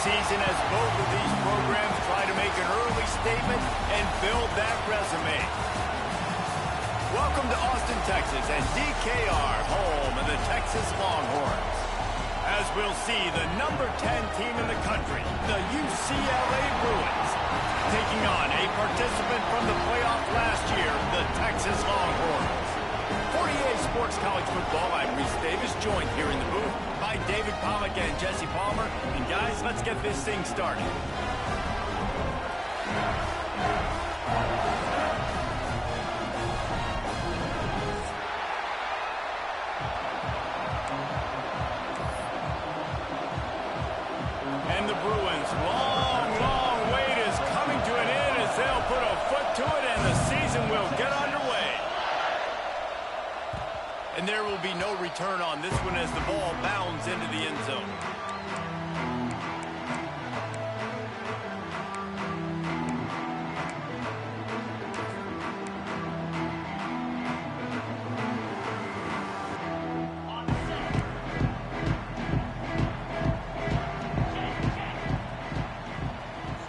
season as both of these programs try to make an early statement and build that resume. Welcome to Austin, Texas, and DKR, home of the Texas Longhorns. As we'll see, the number 10 team in the country, the UCLA Bruins, taking on a participant from the playoff last year, the Texas Longhorns. For EA Sports College Football, I'm Reese Davis, joined here in the booth by David Pollack and Jesse Palmer. And guys, let's get this thing started. And the Bruins' long wait is coming to an end as they'll put a foot to it and the season will get underway. And there will be no return on this one as the ball bounds into the end zone.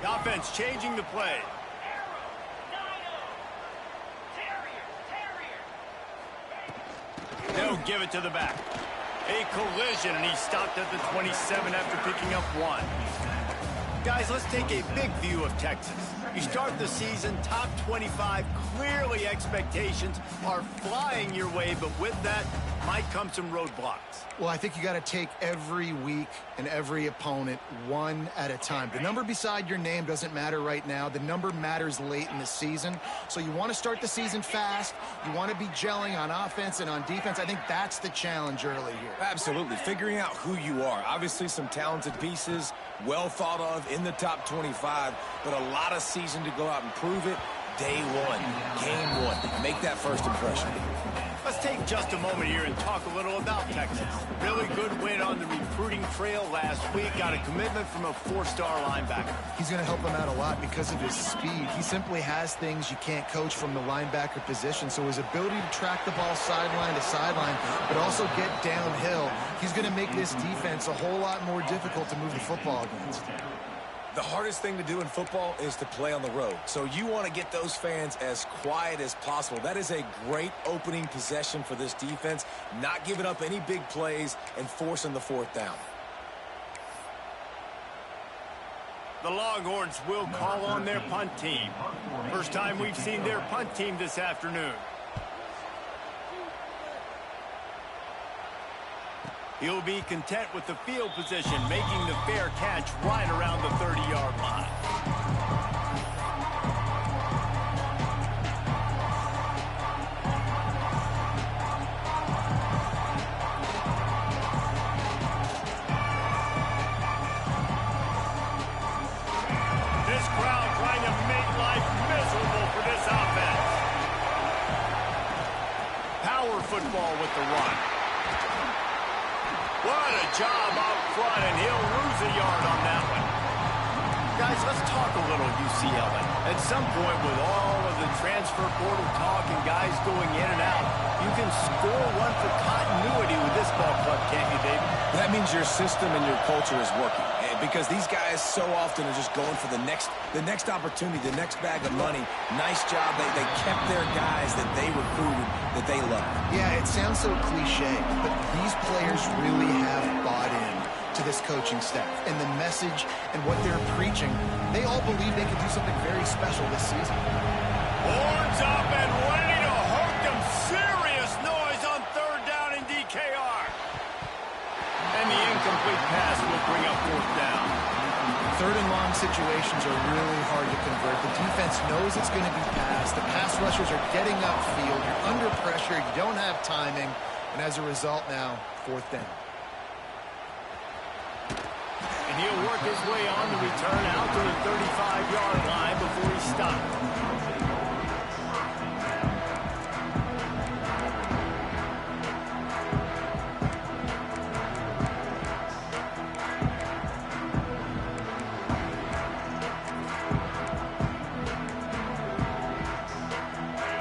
The offense changing the play. They'll give it to the back. A collision, and he stopped at the 27 after picking up one. Guys, let's take a big view of Texas. You start the season top 25. Clearly expectations are flying your way, but with that might come some roadblocks. Well, I think you got to take every week and every opponent one at a time. The number beside your name doesn't matter right now. The number matters late in the season. So you want to start the season fast. You want to be gelling on offense and on defense. I think that's the challenge early here. Absolutely. Figuring out who you are. Obviously some talented pieces, well thought of in the top 25, but a lot of season to go out and prove it. Day one, game one. Make that first impression. Let's take just a moment here and talk a little about Texas. Really good win on the recruiting trail last week. Got a commitment from a four-star linebacker. He's going to help them out a lot because of his speed. He simply has things you can't coach from the linebacker position. So his ability to track the ball sideline to sideline, but also get downhill, he's going to make this defense a whole lot more difficult to move the football against. The hardest thing to do in football is to play on the road. So you want to get those fans as quiet as possible. That is a great opening possession for this defense, not giving up any big plays and forcing the fourth down. The Longhorns will call on their punt team. First time we've seen their punt team this afternoon. He'll be content with the field position, making the fair catch right around the 30-yard line. This crowd trying to make life miserable for this offense. Power football with the run. What a job out front, and he'll lose a yard on that one. Guys, let's talk a little UCLA. At some point, with all of the transfer portal talk and guys going in and out, you can score one for continuity with this ball club, can't you, David? That means your system and your culture is working. Because these guys so often are just going for the next opportunity, the next bag of money. Nice job. They kept their guys that they recruited, that they love. Yeah, it sounds so cliche, but these players really have bought in to this coaching staff and the message and what they're preaching. They all believe they can do something very special this season. Horns up and ready to hook them. Serious noise on third down in DKR. And the incomplete pass will bring up fourth down. Third and long situations are really hard to convert. The defense knows it's going to be passed. The pass rushers are getting upfield. You're under pressure. You don't have timing. And as a result now, fourth down. And he'll work his way on the return out to the 35-yard line before he stops.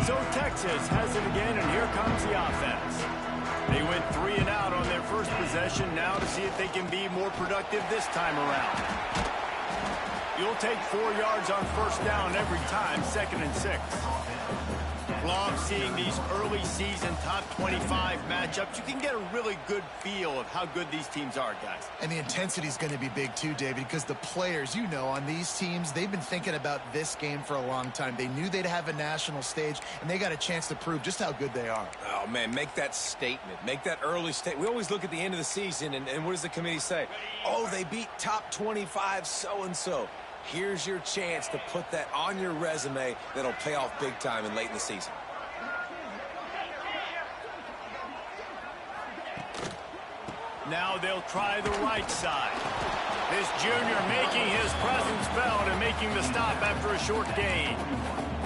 So Texas has it again, and here comes the offense. They went 3 and out on their first possession. Now to see if they can be more productive this time around. You'll take 4 yards on first down every time, 2nd and 6. Love seeing these early season top 25 matchups. You can get a really good feel of how good these teams are, guys. And the intensity is going to be big too, David, because the players, you know, on these teams, they've been thinking about this game for a long time. They knew they'd have a national stage, and they got a chance to prove just how good they are. Oh, man, make that statement. Make that early statement. We always look at the end of the season, and what does the committee say? Oh, they beat top 25 so-and-so. Here's your chance to put that on your resume that'll pay off big time and late in the season. Now they'll try the right side. This junior making his presence felt and making the stop after a short gain.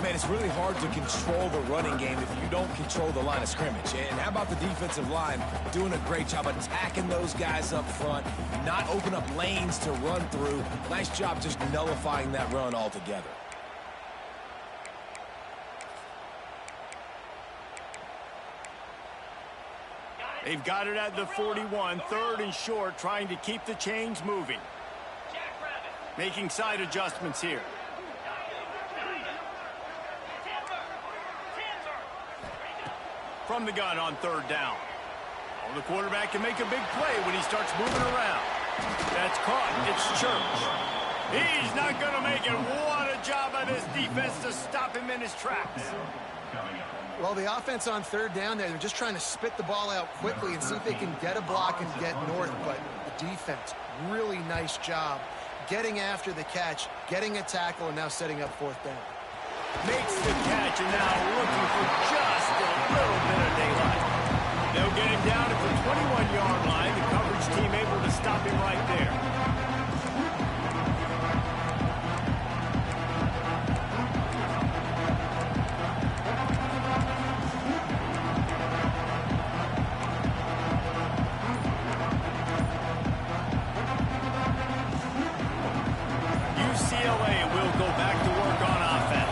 Man, it's really hard to control the running game if you don't control the line of scrimmage. And how about the defensive line doing a great job attacking those guys up front, not open up lanes to run through. Nice job just nullifying that run altogether. They've got it at the 41, 3rd and short, trying to keep the chains moving. Making side adjustments here. From the gun on 3rd down. Oh, the quarterback can make a big play when he starts moving around. That's caught. It's Church. He's not going to make it. What a job by this defense to stop him in his tracks. Well, the offense on 3rd down there, they're just trying to spit the ball out quickly and see if they can get a block and get north. But the defense, really nice job getting after the catch, getting a tackle, and now setting up 4th down. Makes the catch and now looking for just a little bit of daylight. They'll get him down at the 21-yard line. The coverage team able to stop him right there. UCLA will go back to work on offense.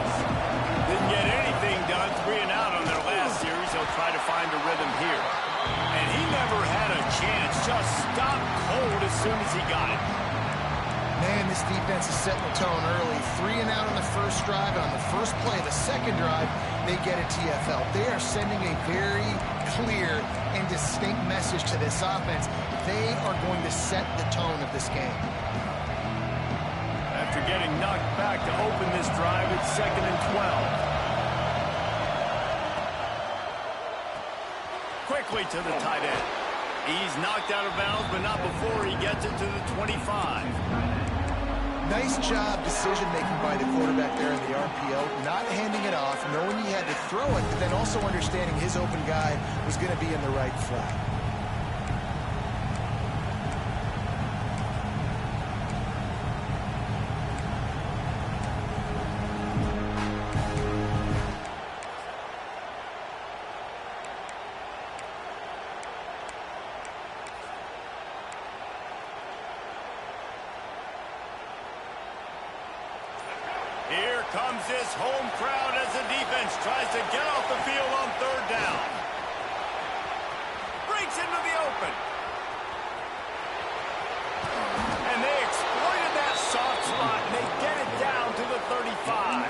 Didn't get anything done, 3 and out on their last series. He'll try to find a rhythm here. And he never had a chance. Just stopped cold as soon as he got it. Man, this defense is setting the tone early. 3 and out on the first drive, and on the first play of the second drive, they get a TFL. They are sending a very clear and distinct message to this offense. They are going to set the tone of this game. After getting knocked back to open this drive, it's 2nd and 12. Quickly to the tight end. He's knocked out of bounds, but not before he gets it to the 25. Nice job decision-making by the quarterback there in the RPO, not handing it off, knowing he had to throw it, but then also understanding his open guy was going to be in the right flat. Here comes this home crowd as the defense tries to get off the field on 3rd down. Breaks into the open. And they exploited that soft spot, and they get it down to the 35.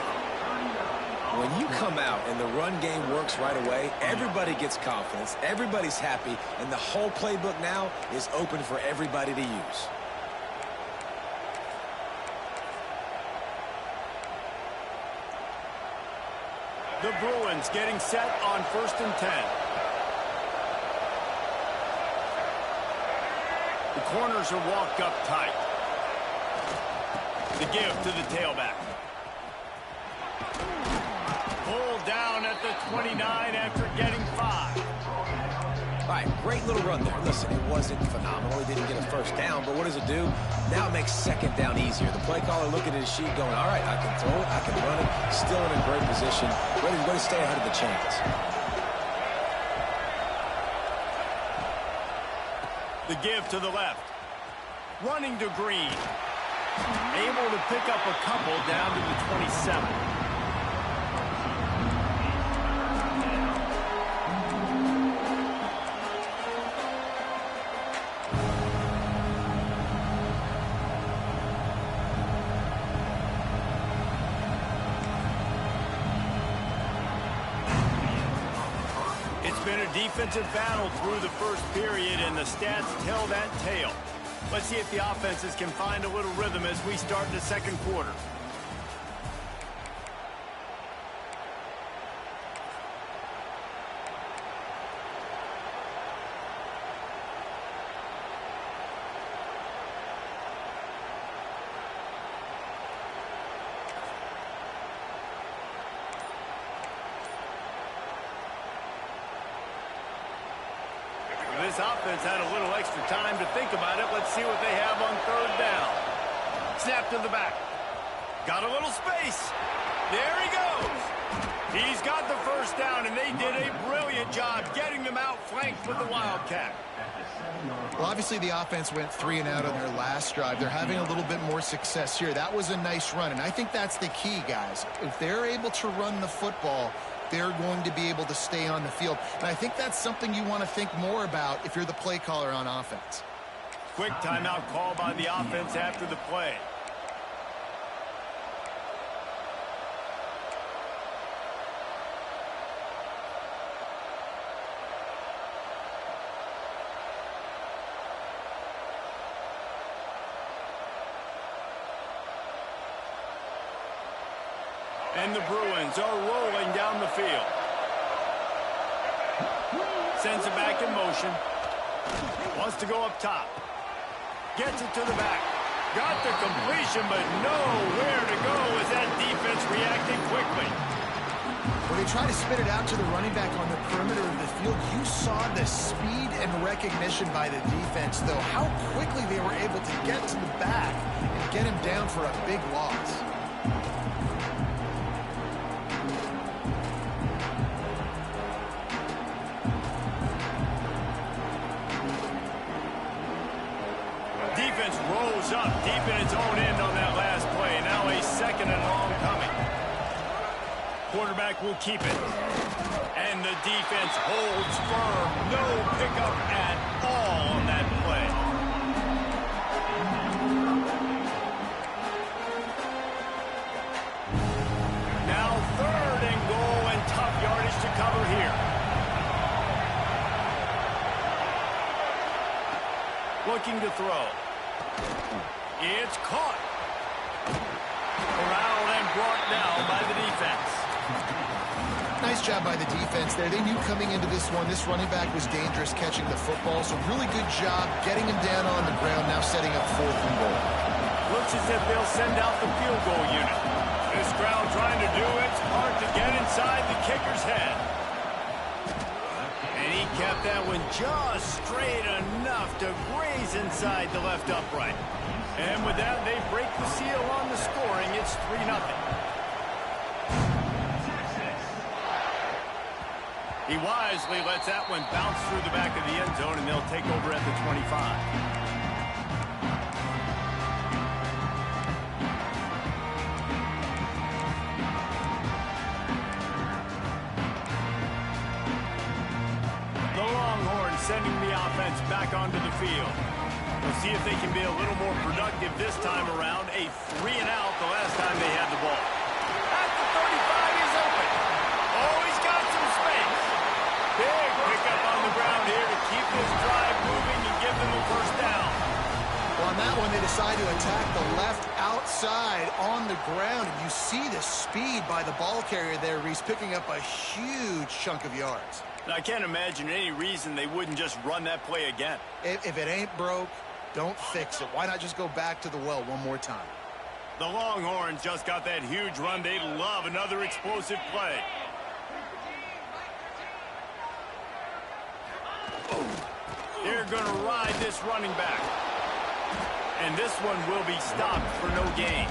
When you come out and the run game works right away, everybody gets confidence, everybody's happy, and the whole playbook now is open for everybody to use. The Bruins getting set on 1st and 10. The corners are walked up tight. The give to the tailback. Pulled down at the 29 after getting 5. All right, great little run there. Listen, it wasn't phenomenal. He didn't get a first down, but what does it do? Now it makes 2nd down easier. The play caller looking at his sheet going, all right, I can throw it, I can run it. Still in a great position, ready to stay ahead of the chains. The give to the left. Running to Green. Able to pick up a couple down to the 27. been a defensive battle through the first period, and the stats tell that tale. Let's see if the offenses can find a little rhythm as we start the second quarter. This offense had a little extra time to think about it. Let's see what they have on third down. Snap to the back. Got a little space. There he goes. He's got the first down, and they did a brilliant job getting them out flanked with the Wildcat. Well, obviously the offense went 3 and out on their last drive. They're having a little bit more success here. That was a nice run, and I think that's the key, guys. If they're able to run the football, they're going to be able to stay on the field. And I think that's something you want to think more about if you're the play caller on offense. Quick timeout call by the offense after the play. And the Bruins are rolling down the field. Sends it back in motion. Wants to go up top. Gets it to the back. Got the completion, but nowhere to go as that defense reacted quickly. When they try to spit it out to the running back on the perimeter of the field, you saw the speed and recognition by the defense, though, how quickly they were able to get to the back and get him down for a big loss. Defense rose up deep in its own end on that last play. Now a second and long coming. Quarterback will keep it. And the defense holds firm. No pickup at all on that play. Now third and goal, and tough yardage to cover here. Looking to throw. It's caught. Corralled and brought down by the defense. Nice job by the defense there. They knew coming into this one, this running back was dangerous catching the football, so really good job getting him down on the ground, now setting up 4th and goal. Looks as if they'll send out the field goal unit. This crowd trying to do its part to get inside the kicker's head. And he kept that one just straight enough to graze inside the left upright. And with that, they break the seal on the scoring. It's 3-0. He wisely lets that one bounce through the back of the end zone, and they'll take over at the 25. Sending the offense back onto the field. We'll see if they can be a little more productive this time around. A 3 and out the last time they had the ball. At the 35, he's open. Oh, he's got some space. Big pickup on the ground here to keep this drive moving and give them a first down. Well, on that one, they decide to attack the left outside on the ground. And you see the speed by the ball carrier there, Reese, picking up a huge chunk of yards. I can't imagine any reason they wouldn't just run that play again. If it ain't broke, don't fix it. Why not just go back to the well one more time? The Longhorns just got that huge run. They love another explosive play. They're going to ride this running back. And this one will be stopped for no gain.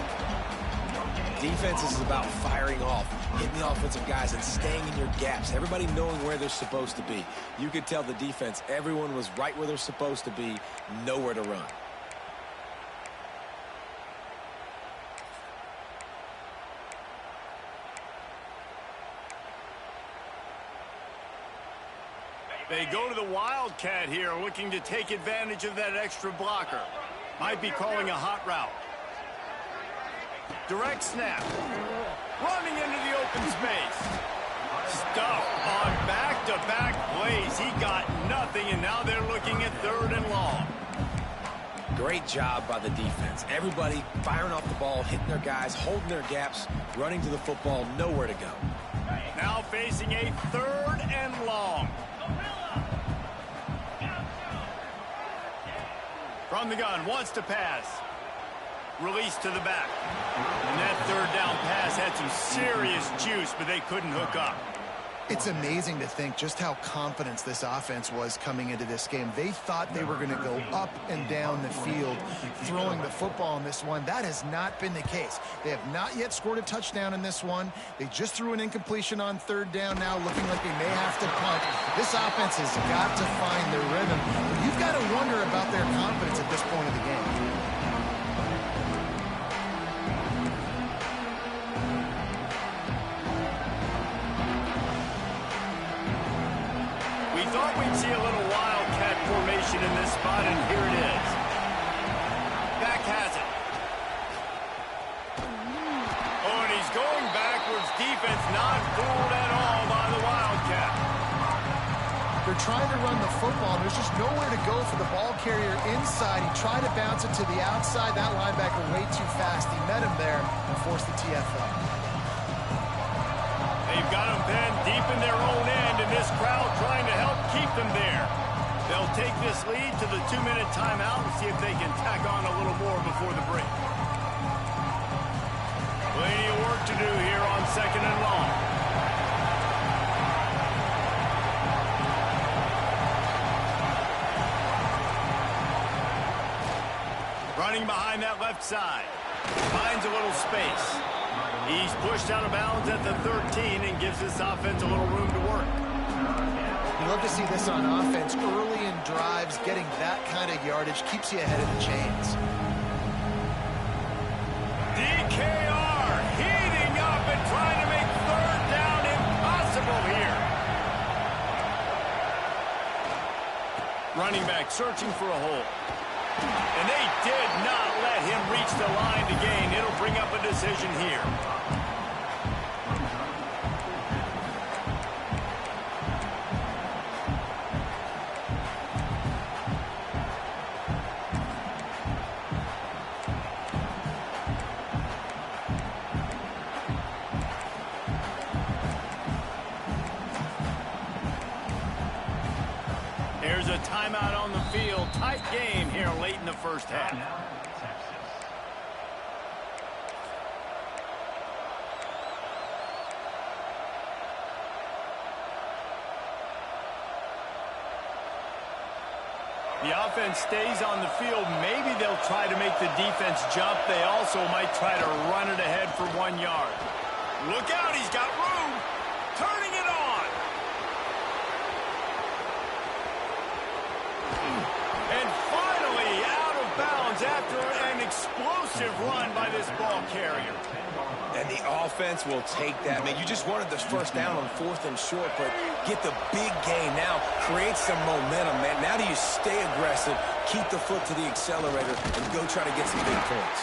Defense is about firing off, hitting the offensive guys, and staying in your gaps. Everybody knowing where they're supposed to be. You could tell the defense, everyone was right where they're supposed to be, nowhere to run. They go to the Wildcat here, looking to take advantage of that extra blocker. Might be calling a hot route. Direct snap. Running into the open space. Stuffed on back-to-back plays. He got nothing, and now they're looking at 3rd and long. Great job by the defense. Everybody firing off the ball, hitting their guys, holding their gaps, running to the football, nowhere to go. Now facing a 3rd and long. From the gun, wants to pass. Release to the back. And that 3rd down pass had some serious juice, but they couldn't hook up. It's amazing to think just how confident this offense was coming into this game. They thought they were going to go up and down the field throwing the football in this one. That has not been the case. They have not yet scored a touchdown in this one. They just threw an incompletion on 3rd down now, looking like they may have to punt. This offense has got to find their rhythm. But you've got to wonder about their confidence at this point of the game. Thought we'd see a little wildcat formation in this spot, and here it is. Back has it. Oh, and he's going backwards. Defense not fooled at all by the wildcat. They're trying to run the football. There's just nowhere to go for the ball carrier inside. He tried to bounce it to the outside. That linebacker way too fast. He met him there and forced the TFL. They've got them pinned deep in their own end, and this crowd trying to help keep them there. They'll take this lead to the 2-minute timeout and see if they can tack on a little more before the break. Plenty of work to do here on 2nd and long. Running behind that left side. Finds a little space. He's pushed out of bounds at the 13 and gives this offense a little room to work. You love to see this on offense. Early in drives, getting that kind of yardage keeps you ahead of the chains. DKR heating up and trying to make 3rd down impossible here. Running back searching for a hole. And they did not let him reach the line to gain. It'll bring up a decision here. There's a timeout on the field. Tight game here late in the first half. The offense stays on the field. Maybe they'll try to make the defense jump. They also might try to run it ahead for 1 yard. Look out, he's got room. Turning it on. And finally out of bounds after an explosive run by this ball carrier. And the offense will take that. Man, you just wanted the 1st down on 4th and short, but get the big gain now. Create some momentum, man. Now do you stay aggressive, keep the foot to the accelerator, and go try to get some big points.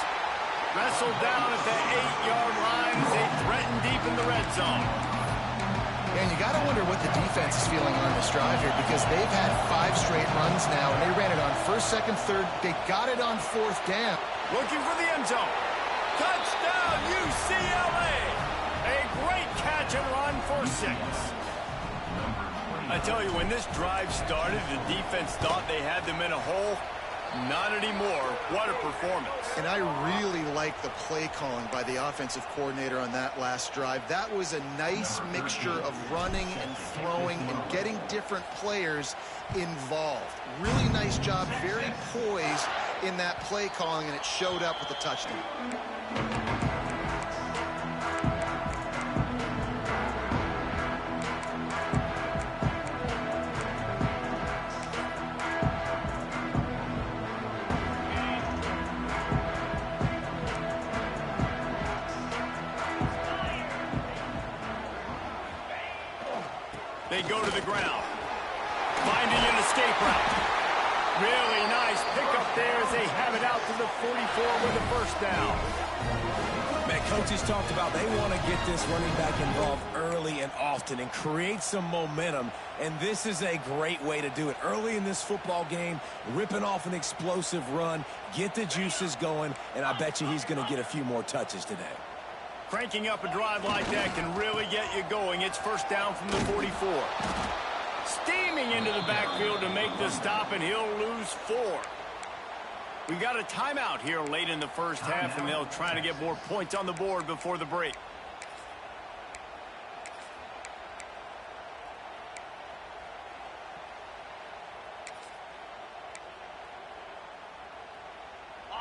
Wrestled down at the 8-yard line as they threaten deep in the red zone. And you got to wonder what the defense is feeling on this drive here, because they've had 5 straight runs now, and they ran it on 1st, 2nd, 3rd. They got it on 4th down. Looking for the end zone. Touchdown, UCLA! A great catch and run for 6. I tell you, when this drive started, the defense thought they had them in a hole. Not anymore. What a performance. And I really like the play calling by the offensive coordinator on that last drive. That was a nice mixture of running and throwing and getting different players involved. Really nice job, very poised in that play calling, and it showed up with the touchdown. They go to the ground, finding an escape route. Really nice pickup there as they have it out to the 44 with a first down. Man, coaches talked about they want to get this running back involved early and often and create some momentum, and this is a great way to do it. Early in this football game, ripping off an explosive run, get the juices going, and I bet you he's going to get a few more touches today. Cranking up a drive like that can really get you going. It's first down from the 44. Steaming into the backfield to make the stop, and he'll lose 4. We got a timeout here late in the first half, and they'll try to get more points on the board before the break.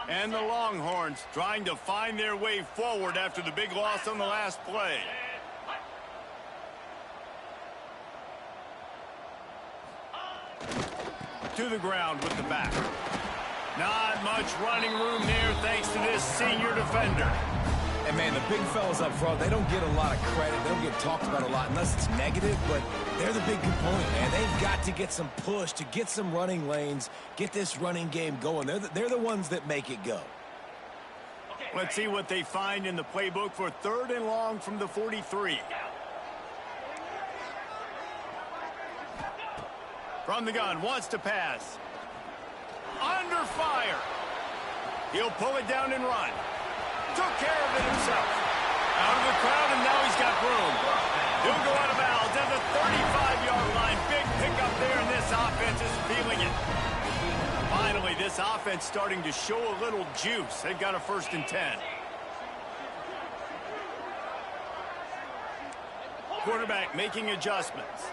And the Longhorns trying to find their way forward after the big loss on the last play. To the ground with the back. Not much running room there thanks to this senior defender. And, man, the big fellas up front, they don't get a lot of credit. They don't get talked about a lot unless it's negative, but they're the big component, man. They've got to get some push, to get some running lanes, get this running game going. They're the ones that make it go. Let's see what they find in the playbook for 3rd and long from the 43. From the gun, wants to pass. Under fire. He'll pull it down and run. Took care of it himself. Out of the crowd, and now he's got room. He'll go out of bounds at the 35-yard line. Big pickup there, and this offense is feeling it. Finally, this offense starting to show a little juice. They've got a 1st and 10. Quarterback making adjustments.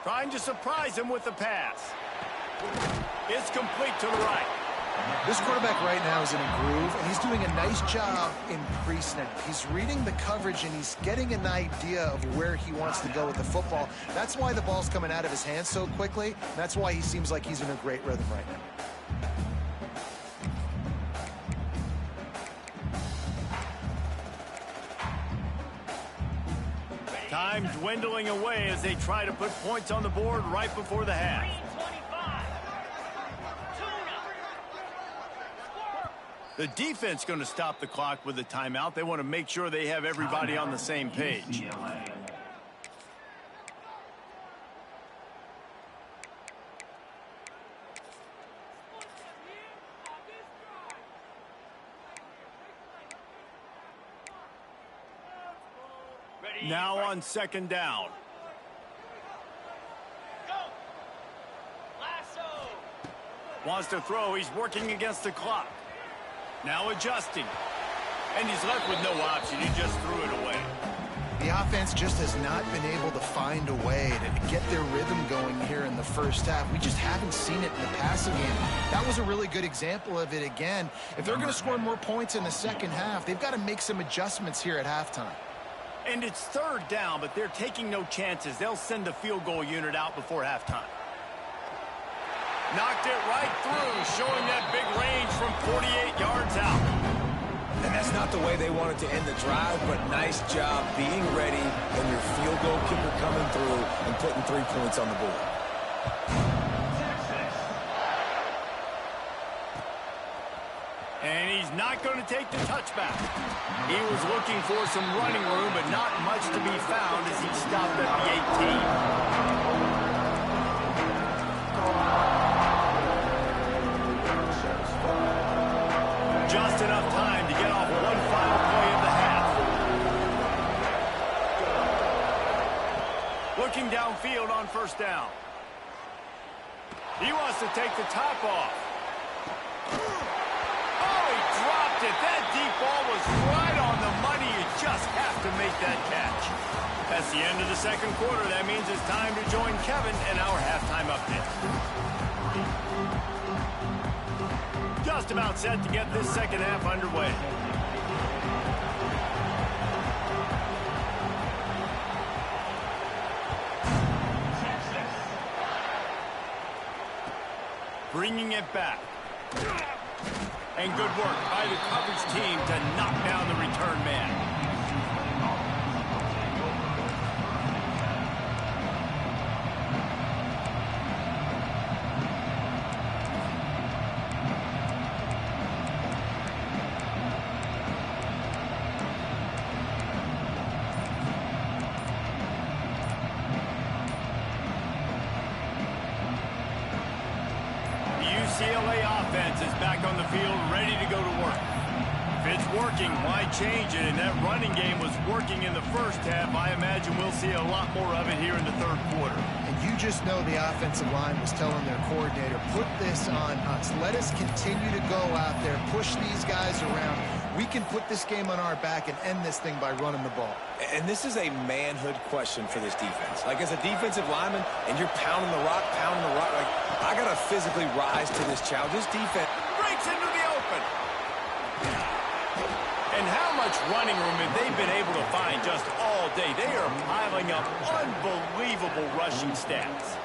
Trying to surprise him with the pass. It's complete to the right. This quarterback right now is in a groove, and he's doing a nice job in pre-snap. He's reading the coverage, and he's getting an idea of where he wants to go with the football. That's why the ball's coming out of his hands so quickly. That's why he seems like he's in a great rhythm right now. Time dwindling away as they try to put points on the board right before the half. The defense going to stop the clock with a timeout. They want to make sure they have everybody on the same page. Now on 2nd down. Wants to throw. He's working against the clock. Now adjusting. And he's left with no option. He just threw it away. The offense just has not been able to find a way to get their rhythm going here in the first half. We just haven't seen it in the passing game. That was a really good example of it again. If they're going to score more points in the second half, they've got to make some adjustments here at halftime. And it's 3rd down, but they're taking no chances. They'll send the field goal unit out before halftime. Knocked it right through, showing that big range from 48 yards out. And that's not the way they wanted to end the drive, but nice job being ready and your field goal kicker coming through and putting 3 points on the board. And he's not going to take the touchback. He was looking for some running room, but not much to be found as he stopped at the 18. Just enough time to get off one final play of the half. Looking downfield on 1st down. He wants to take the top off. That deep ball was right on the money. You just have to make that catch. That's the end of the 2nd quarter. That means it's time to join Kevin in our halftime update. Just about set to get this 2nd half underway. Bringing it back. And good work by the coverage team to knock down the return man. defense is back on the field, ready to go to work. If it's working, why change it? And that running game was working in the first half. I imagine we'll see a lot more of it here in the third quarter. And you just know the offensive line was telling their coordinator, put this on us. Let us continue to go out there, push these guys around. We can put this game on our back and end this thing by running the ball. And this is a manhood question for this defense. Like, as a defensive lineman, and you're pounding the rock, like, I got to physically rise to this challenge. This defense breaks into the open. And how much running room have they been able to find just all day? They are piling up unbelievable rushing stats.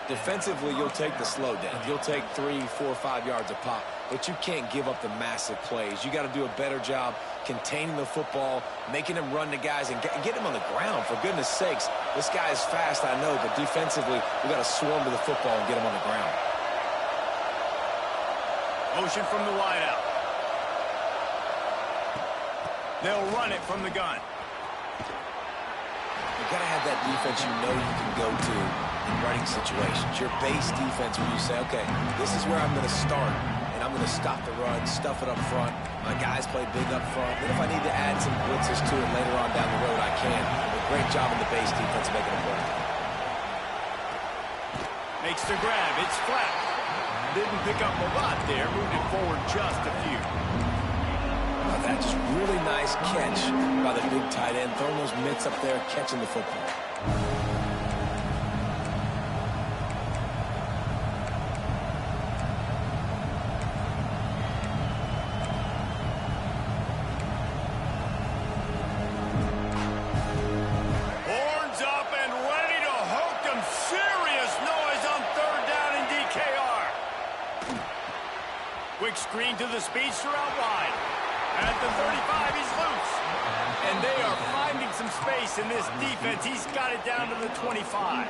Defensively, you'll take the slow death. You'll take 3, 4, 5 yards a pop, but you can't give up the massive plays. You got to do a better job containing the football, making them run the guys, and get them on the ground. For goodness sakes, this guy is fast, I know, but defensively, we got to swarm to the football and get him on the ground. Motion from the wideout. They'll run it from the gun. You got to have that defense you know you can go to in running situations. Your base defense where you say, okay, this is where I'm going to start, and I'm going to stop the run, stuff it up front. My guys play big up front. Then if I need to add some blitzes to it later on down the road, I can. A great job in the base defense making it work. Makes the grab. It's flat. Didn't pick up a lot there. Moved it forward just a few. That just really nice catch by the big tight end, throwing those mitts up there, catching the football. Horns up and ready to hook them. Serious noise on third down in DKR. Quick screen to the speedster out wide. At the 35, he's loose. And they are finding some space in this defense. He's got it down to the 25.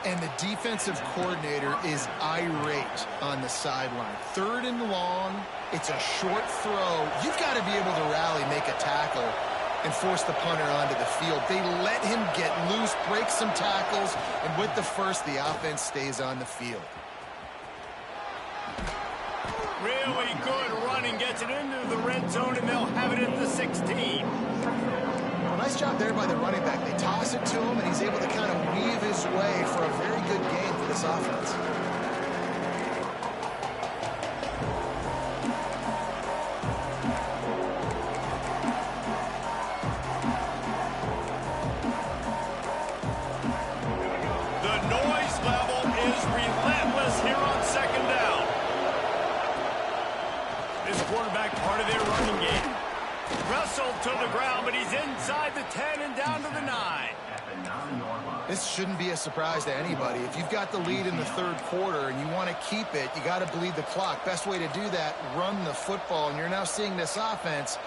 And the defensive coordinator is irate on the sideline. Third and long, it's a short throw. You've got to be able to rally, make a tackle, and force the punter onto the field. They let him get loose, break some tackles, and with the first, the offense stays on the field. Really good running, gets it into the red zone, and they'll have it at the 16. Well, nice job there by the running back. They toss it to him, and he's able to kind of weave his way for a very good game for this offense. The noise level is relentless here on second down. This quarterback part of their running game. Wrestled to the ground, but he's inside the 10 and down to the 9. This shouldn't be a surprise to anybody. If you've got the lead in the third quarter and you want to keep it, you got to bleed the clock. Best way to do that, run the football. And you're now seeing this offense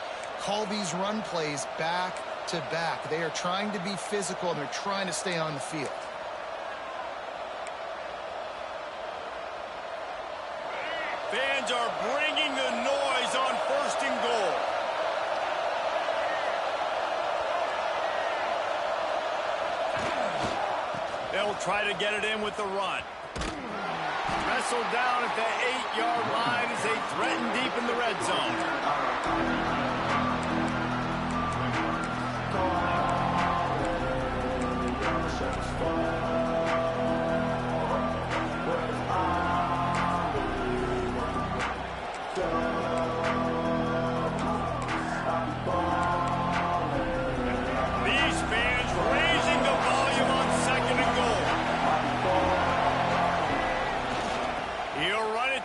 call these run plays back to back. They are trying to be physical, and they're trying to stay on the field. Fans are bringing the noise on first and goal. They'll try to get it in with the run. Wrestled down at the 8-yard line as they threaten deep in the red zone.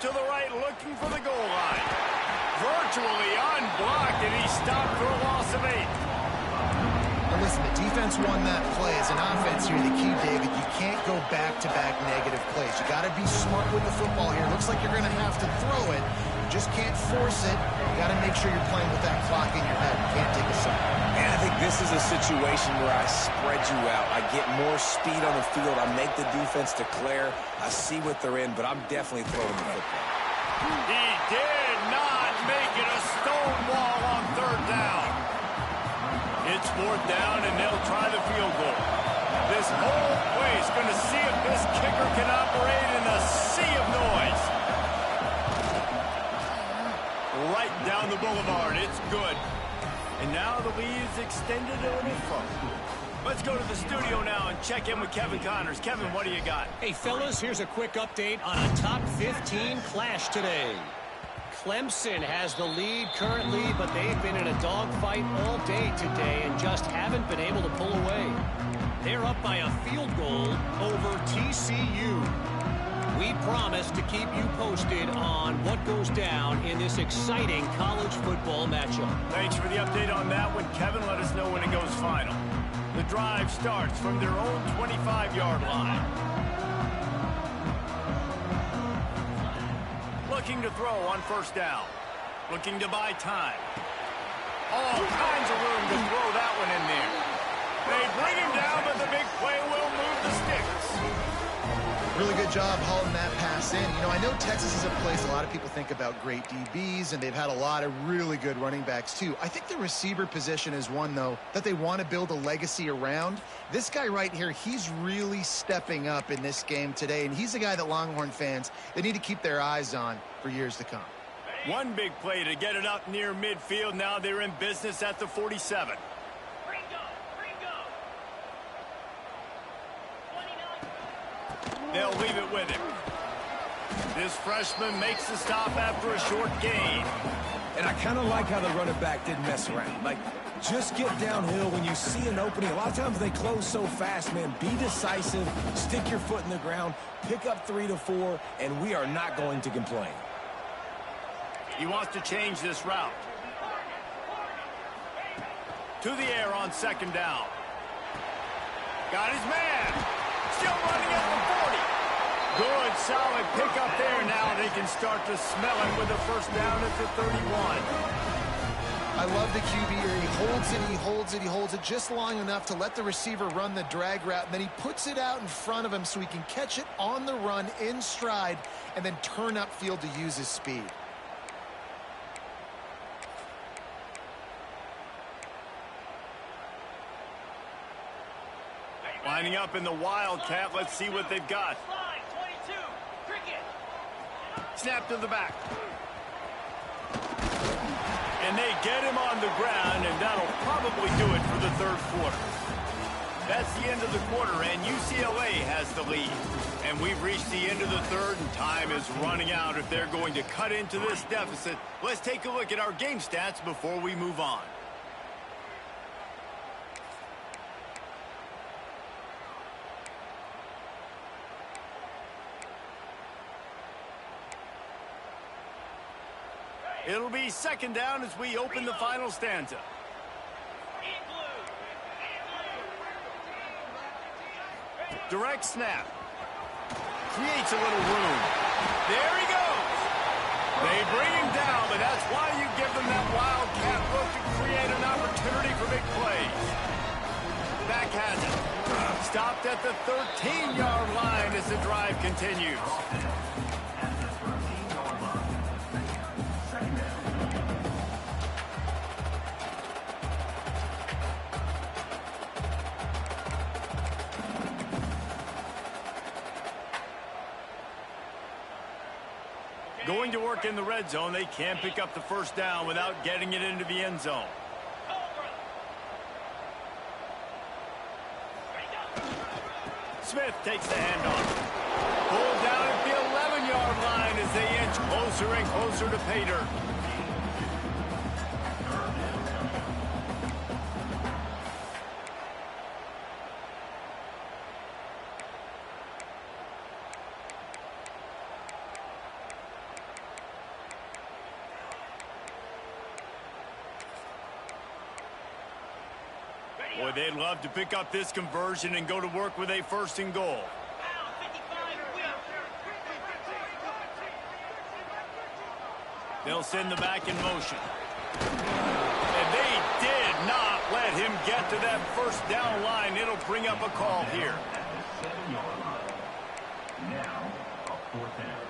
To the right, looking for the goal line. Virtually unblocked, and he stopped for a loss of 8. Now listen, the defense won that play. As an offense here, the key, David, you can't go back-to-back negative plays. You got to be smart with the football here. Looks like you're going to have to throw it. You just can't force it. You got to make sure you're playing with that clock in your head. You can't take a sack. And I think this is a situation where I spread you out. I get more speed on the field. I make the defense declare. I see what they're in, but I'm definitely throwing the football. He did not make it a stone wall on third down. It's fourth down, and they'll try the field goal. This whole place going to see if this kicker can operate in a sea of noise. the boulevard. It's good. And now the lead is extended a little further. Let's go to the studio now and check in with Kevin Connors. Kevin, what do you got? Hey, fellas, here's a quick update on a top 15 clash today. Clemson has the lead currently, but they've been in a dogfight all day today and just haven't been able to pull away. They're up by a field goal over TCU. We promise to keep you posted on what goes down in this exciting college football matchup. Thanks for the update on that one, Kevin. Let us know when it goes final. The drive starts from their own 25-yard line. Looking to throw on first down. Looking to buy time. All kinds of room to throw that one in there. They bring him down, but the big play will move the sticks. Really good job hauling that pass in. You know, I know Texas is a place a lot of people think about great DBs, and they've had a lot of really good running backs, too. I think the receiver position is one, though, that they want to build a legacy around. This guy right here, he's really stepping up in this game today, and he's a guy that Longhorn fans, they need to keep their eyes on for years to come. One big play to get it up near midfield. Now they're in business at the 47. They'll leave it with him. This freshman makes the stop after a short gain. And I kind of like how the running back didn't mess around. Like, just get downhill when you see an opening. A lot of times they close so fast, man. Be decisive, stick your foot in the ground, pick up 3 to 4, and we are not going to complain. He wants to change this route. To the air on second down. Got his man. Still running at the 40. Good, solid pickup there. Now they can start to smell it with a first down at the 31. I love the QB here. He holds it, he holds it, he holds it just long enough to let the receiver run the drag route, and then he puts it out in front of him so he can catch it on the run in stride and then turn upfield to use his speed. Lining up in the Wildcat. Let's see what they've got. Snap to the back. And they get him on the ground, and that'll probably do it for the third quarter. That's the end of the quarter, and UCLA has the lead. And we've reached the end of the third, and time is running out if they're going to cut into this deficit. Let's take a look at our game stats before we move on. It'll be second down as we open the final stanza. Direct snap. Creates a little room. There he goes. They bring him down, but that's why you give them that wildcat look to create an opportunity for big plays. Back has it. Stopped at the 13-yard line as the drive continues. Going to work in the red zone. They can't pick up the first down without getting it into the end zone. Smith takes the handoff. Pulled down at the 11-yard line as they inch closer and closer to pay dirt. Boy, they'd love to pick up this conversion and go to work with a first and goal. They'll send the back in motion. And they did not let him get to that first down line. It'll bring up a call here. Now, a fourth down.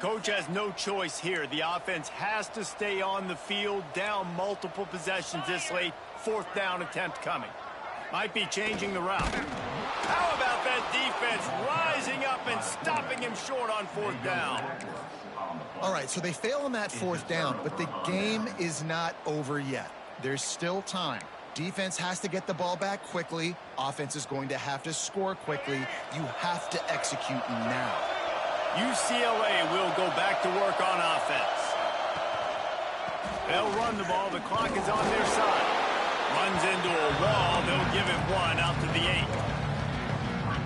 Coach has no choice here. The offense has to stay on the field, down multiple possessions this late. 4th down attempt coming. Might be changing the route. How about that defense rising up and stopping him short on 4th down? All right, so they fail on that 4th down, but the game is not over yet. There's still time. Defense has to get the ball back quickly. Offense is going to have to score quickly. You have to execute now. UCLA will go back to work on offense. They'll run the ball. The clock is on their side. Runs into a wall. They'll give it 1 out to the 8.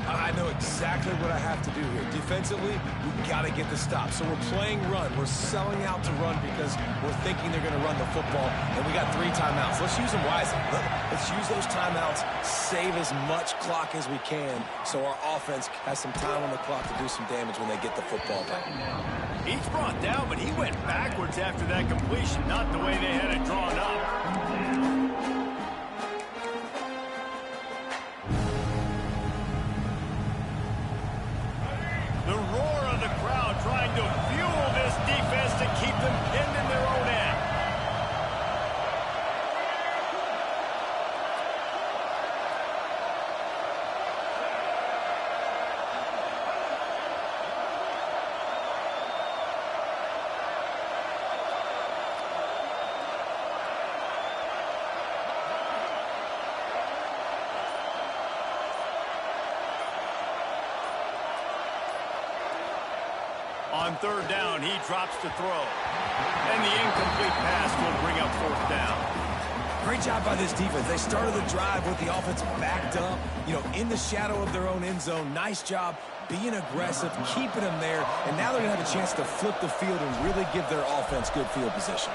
I know exactly what I have to do here. Defensively, we've got to get the stop. So we're playing run. We're selling out to run because we're thinking they're going to run the football. And we got 3 timeouts. Let's use them wisely. Let's use those timeouts, save as much clock as we can so our offense has some time on the clock to do some damage when they get the football back. He's brought down, but he went backwards after that completion, not the way they had it drawn up. The roar of the crowd trying to fuel this defense to keep them pinned in their own end. On 3rd down, he drops to throw. And the incomplete pass will bring up 4th down. Great job by this defense. They started the drive with the offense backed up, in the shadow of their own end zone. Nice job being aggressive, keeping them there, and now they're going to have a chance to flip the field and really give their offense good field position.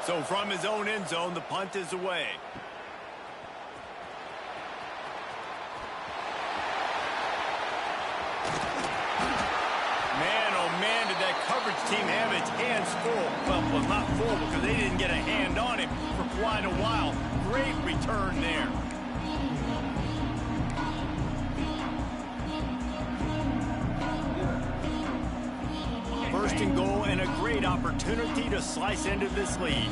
So from his own end zone, the punt is away. Man, did that coverage team have its hands full. Well, not full because they didn't get a hand on him for quite a while. Great return there. First and goal and a great opportunity to slice into this lead.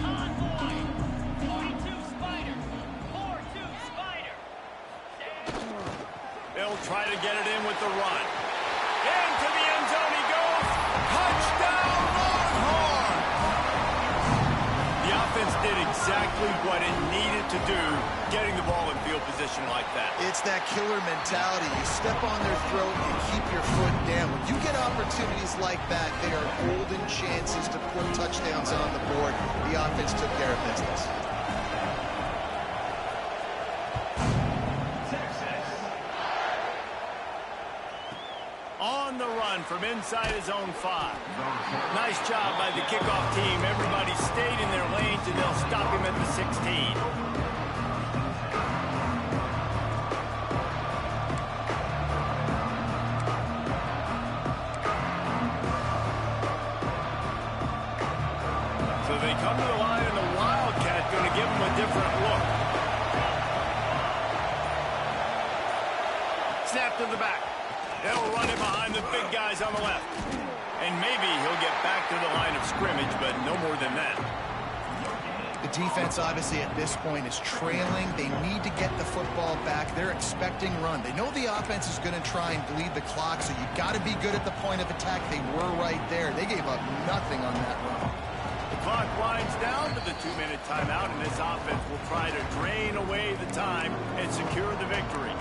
They'll try to get it in with the run. Into the end zone he goes. Touchdown, Longhorns! The offense did exactly what it needed to do, getting the ball in field position like that. It's that killer mentality. You step on their throat and keep your foot down. When you get opportunities like that, they are golden chances to put touchdowns on the board. The offense took care of business. On the run from inside his own 5. Nice job by the kickoff team. Everybody stayed in their lanes, and they'll stop him at the 16. So they come to the line, and the Wildcat going to give them a different look. Snap to the back. They'll run it behind the big guys on the left. And maybe he'll get back to the line of scrimmage, but no more than that. The defense, obviously, at this point is trailing. They need to get the football back. They're expecting run. They know the offense is going to try and bleed the clock, so you've got to be good at the point of attack. They were right there. They gave up nothing on that run. The clock winds down to the 2-minute timeout, and this offense will try to drain away the time and secure the victory.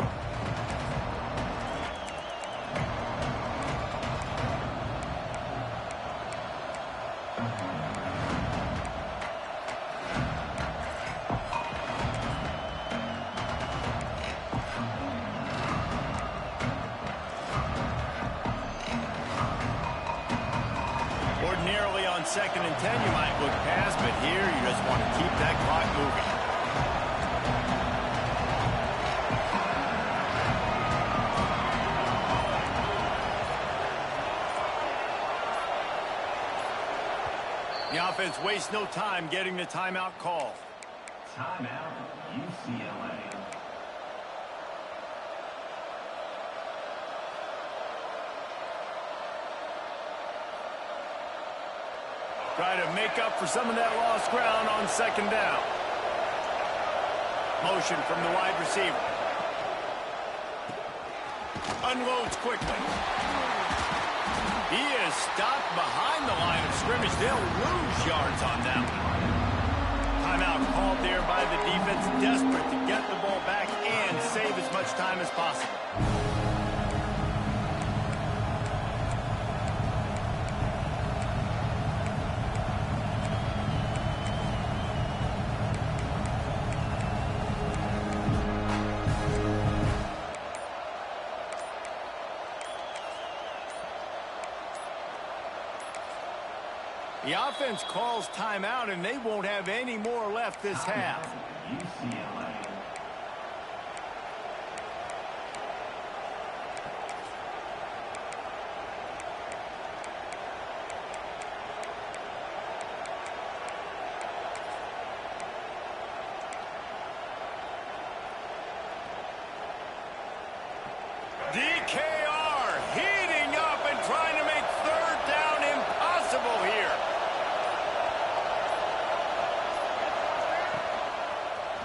Ordinarily on 2nd and 10, you might look past, but here you just want to keep that clock moving. The offense wastes no time getting the timeout call. Timeout, UCLA. Try to make up for some of that lost ground on second down. Motion from the wide receiver. Unloads quickly. He is stopped behind the line of scrimmage. They'll lose yards on that one. Timeout called there by the defense, desperate to get the ball back and save as much time as possible. The offense calls timeout, and they won't have any more left this half. UCLA. DKR heating up and trying to make third down impossible here.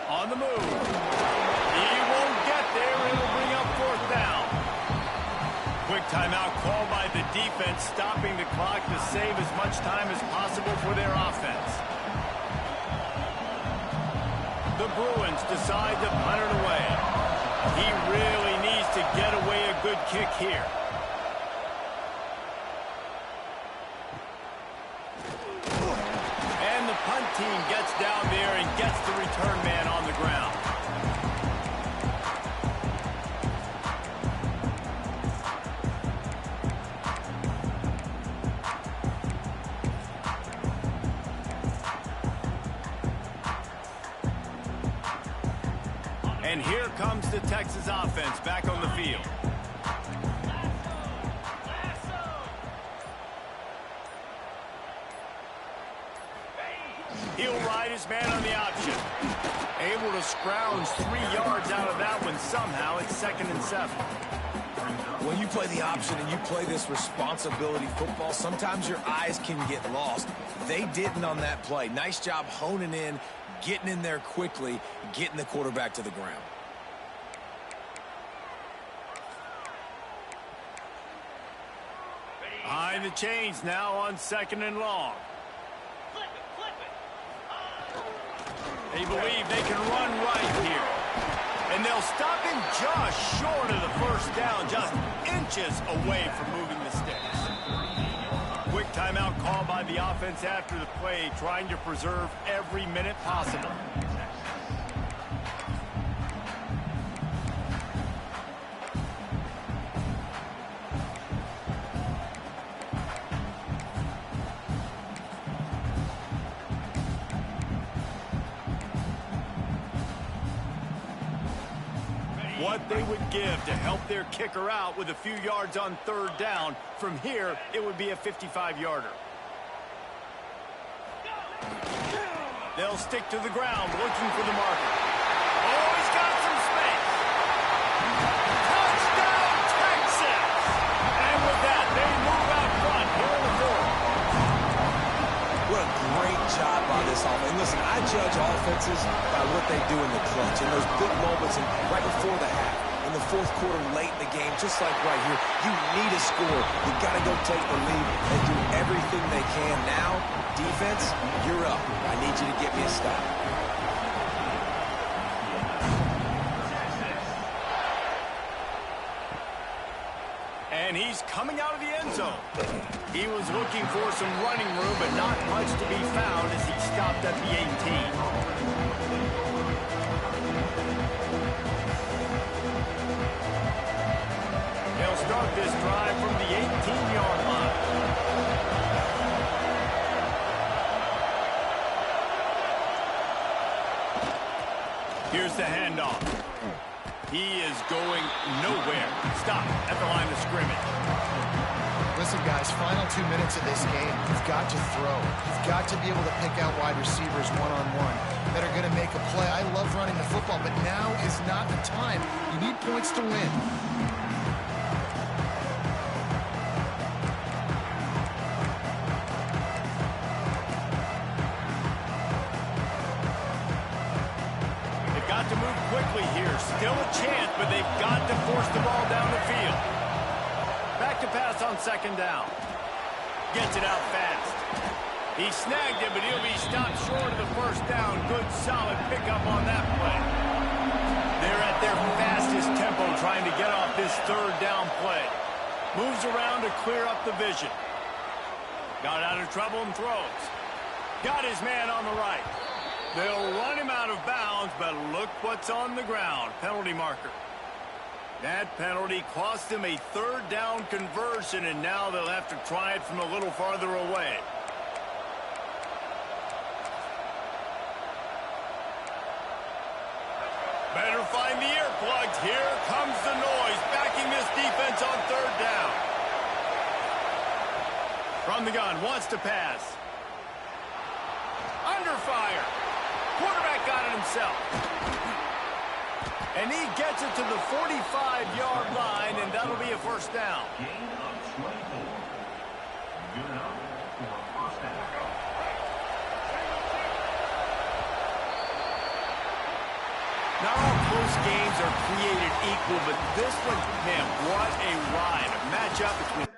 On the move. He won't get there. It'll bring up fourth down. Quick timeout called by the defense, stopping the clock to save as much time as possible for their offense. The Bruins decide to punt it away. He really needs to get away a good kick here. And the punt team gets down there and gets the return man on the ground. And here comes the Texas offense back on the field. He'll ride his man on the option. Able to scrounge 3 yards out of that one somehow. It's 2nd and 7. When you play the option and you play this responsibility football, sometimes your eyes can get lost. They didn't on that play. Nice job honing in, getting in there quickly, getting the quarterback to the ground. Behind the chains now on 2nd and long. They believe they can run right here. And they'll stop him just short of the first down, just inches away from moving the sticks. Quick timeout called by the offense after the play, trying to preserve every minute possible. What they would give to help their kicker out with a few yards on 3rd down. From here, it would be a 55-yarder. They'll stick to the ground, looking for the marker. Oh, he's got some space. Touchdown, Texas! And with that, they move out front here in the 4th. What a great job by this offense. And listen, I judge offenses by what they do in the clutch, in those big moments and right before the half, in the 4th quarter, late in the game, just like right here. You need a score. You got to go take the lead and do everything they can. Now, defense, you're up. I need you to get me a stop. And he's coming out of the end zone. He was looking for some running room, but not much to be found as he stopped at the 18. They'll start this drive from the 18-yard line. Here's the handoff. He is going nowhere. Stop at the line of scrimmage. Listen, guys, final 2 minutes of this game, you've got to throw. You've got to be able to pick out wide receivers one-on-one that are going to make a play. I love running the football, but now is not the time. You need points to win. quickly here. Still a chance, but they've got to force the ball down the field. Back to pass on second down. Gets it out fast. He snagged it, but he'll be stopped short of the first down. Good, solid pickup on that play. They're at their fastest tempo trying to get off this third down play. Moves around to clear up the vision. Got out of trouble and throws. Got his man on the right. They'll run him out of bounds, but look what's on the ground. Penalty marker. That penalty cost him a third down conversion, and now they'll have to try it from a little farther away. Better find the earplugs. Here comes the noise, backing this defense on third down. From the gun, wants to pass. Under fire. Quarterback got it himself. And he gets it to the 45-yard line, and that'll be a first down. Gain of 24. Good enough for a first down. Not all close games are created equal, but this one, man, what a ride. A matchup between